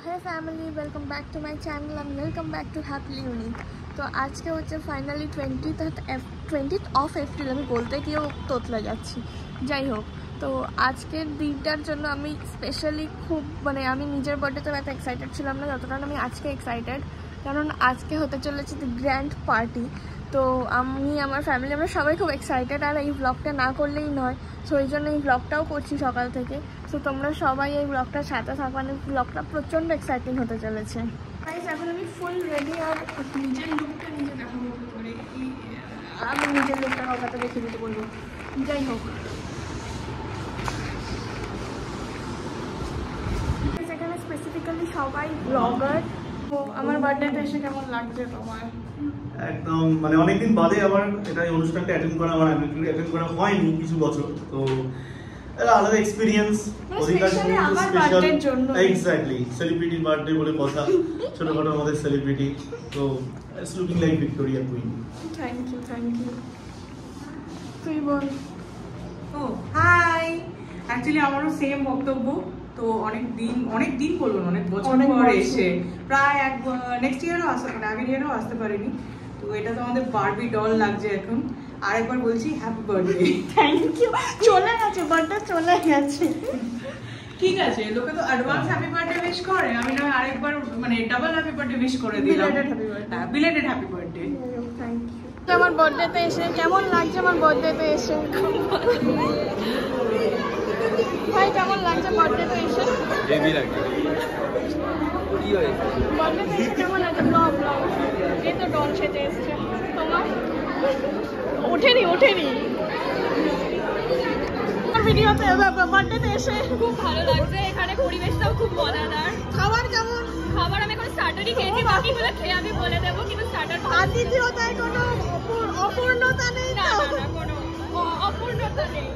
hey family, welcome back to my channel and welcome back to Happily Unique. তো আজকে হচ্ছে finally 20th of April। আমি বলতে গিয়েও তোতলা যাচ্ছি। যাই হোক, তো আজকের দিনটার জন্য আমি স্পেশালি খুব আমি নিজের বার্থডেতে এত এক্সাইটেড ছিলাম না যতটা আমি আজকে এক্সাইটেড, কারণ আজকে হতে চলেছে দি গ্র্যান্ড পার্টি। তো আমি আমার ফ্যামিলি আমরা সবাই খুব এক্সাইটেড, আর এই ব্লগটা না করলেই নয়, সো এই জন্য এই ব্লগটাও করছি সকাল থেকে। সো তোমরা সবাই এই ব্লগটার সাথে থাকো, ব্লগটা প্রচণ্ড এক্সাইটিং হতে চলেছে। এখন আমি ফুল রেডি, আর নিজের লুকটা নিজে দেখাবো করে, আমি নিজের লুকটা কাউকে দেখে দিতে বলবো। যাই হোক, এখানে স্পেসিফিক্যালি সবাই ব্লগার। তো আমার বার্থডেতে এসে কেমন লাগছে তোমার? একদম অনেকদিন বাদে আবার এটা অনুষ্ঠানটা অ্যাটেন্ড করা, আমার অ্যাটেন্ড করা হয়নি কিছু বছর, তো আলাদা এক্সপিরিয়েন্স। এক্স্যাক্টলি, সেলিব্রিটি বার্থডে বলে কথা, ছোটখাটো আমাদের সেলিব্রিটি, তো it's looking like Victoria queen. Thank you. তুই বল। হাই, অ্যাকচুয়ালি আমারও সেম বক্তব্য। তো অনেক দিন বলবো না, অনেক বছর পর এসে, প্রায় নেক্সট ইয়ারও আসতে পারে, আগের ইয়ারও আসতে পারিনি। তো এটা তো আমাদের বারবি ডল লাগছে এখন। আরেকবার বলছি হ্যাপি বার্থডে। Thank you. চলে গেছে, বার্থডে চলে গেছে, ঠিক আছে। লোকে তো অ্যাডভান্স হ্যাপি বার্থডে উইশ করে, আমি না আরেকবার ডাবল হ্যাপি বার্থডে উইশ করে দিলাম। Belated happy birthday. Thank you. আমার বার্থডেতে এসে কেমন লাগছে? আমার বার্থডেতে এসে ভাই কেমন লাগছে? বার্থডেতে এসে হেভি লাগছে। কি হয়েছে? বার্থডেতে এসে কেমন লাগছে? ব্লগ এই তো ডল সেজে এসছে। তোমার ওঠেনি ভিডিওতে বার্থডেতে এসে খুব ভালো লাগছে। এখানে পরিবেশটাও খুব মজাদার। খাবার কেমন? খাবার আমি এখন স্টার্টারই খেয়েছি, বাকিগুলো খেয়ে আমি বলে দেবো, কিন্তু স্টার্টার আতিথেয়তায় কোনো অপূর্ণতা নেই? না, কোনো অপূর্ণতা নেই।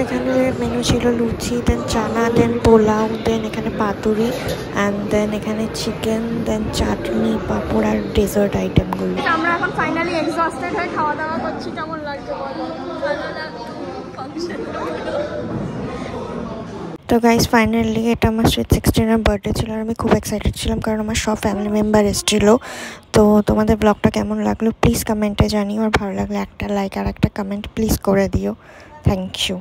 এখানে মেনু ছিল লুচি, দেন চানা, দেন পোলাও, দেন এখানে পাতুরি, অ্যান্ড দেন এখানে চিকেন, দেন চাটনি, পাঁপড় আর ডেজার্ট আইটেমগুলো। আমরা এখন ফাইনালি এক্সস্টেড হয়ে খাওয়া দাওয়া করছি। কেমন লাগছে বলো? তো গাইজ ফাইনালি এটা আমার সুইট 16-এর বার্থডে ছিল, আর আমি খুব এক্সাইটেড ছিলাম কারণ আমার সব ফ্যামিলি মেম্বার এসেছিলো। তো তোমাদের ব্লগটা কেমন লাগলো প্লিজ কমেন্টে জানিও, আর ভালো লাগলে একটা লাইক আর একটা কমেন্ট প্লিজ করে দিও। Thank you.